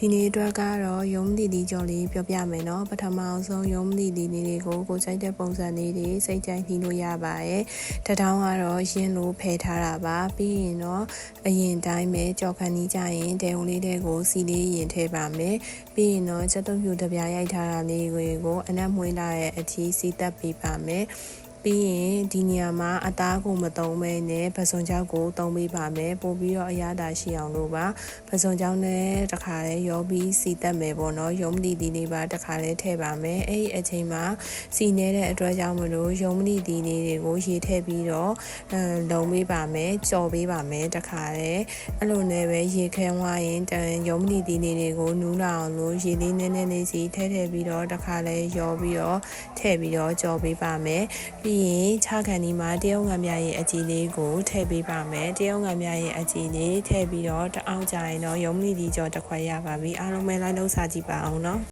ဒီနေ့အတွက်ကတော့ရုံးတီတီကြော်လေးပြောပြမယ်နော်ပထမအောင်ဆုံးရုံးတီတီလေးတွေကိုစိုက်တဲ့ပုံစံလေးတွေစိတ်ကြိုက်နှီးလို့ရပါတယ်တထောင်းကတော့ရင်းလို့ဖယ်ထားတာပါပြီးရင်တော့အရင်တိုင်းပဲကြော်ခန်းကြီးကြရင်တဲုံလေးတွေကိုစီလေးရင်ထည့်ပါမယ်ပြီးရင်တော့ချက်တုပ်ပြူတပြားရိုက်ထားတာလေးကိုအနက်မွေးလာတဲ့အထိစီတက်ပေးပါမယ်ပြီးရင်ဒီနေရာမှာအသားကိုမသုံးဘဲနဲ့ပစုံချောက်ကိုသုံးပေးပါမယ်ပို့ပြီးတော့အရသာရှိအောင်လို့ပါပစုံချောက်နဲ့တခါလဲရောပြီးစီတက်မယ်ပေါ့နော်ရုံးတီတီလေးပါတခါလဲထည့်ပါမယ်အဲ့ဒီအချိန်မှာစီနေတဲ့အတွက်ကြောင့်မလို့ရုံးတီတီလေးတွေကိုရေထည့်ပြီးတော့လုံပေးပါမယ်ကြော်ပေးပါမယ်တခါလဲအဲ့လိုနဲ့ပဲရေခဲဝိုင်းရင်ရုံးတီတီလေးတွေကိုနူးလာအောင်လို့ရေလေးနည်းနည်းလေးစီထည့်ပြီးတော့တခါလဲရောပြီးတော့ထည့်ပြီးတော့ကြော်ပေးပါမယ်ပြီးရင်ခြားခံဒီမှာတရုတ်ငံမြရဲ့အကြီးလေးကိုထည့်ပေးပါမယ်တရုတ်ငံမြရဲ့အကြီးလေးထည့်ပြီးတော့တအောင်ကြရင်တော့ရုံးတီတီကြော်တစ်ခွက်ရပါပြီအားလုံးပဲလိုက်လုပ်စားကြည့်ပါအောင်နော်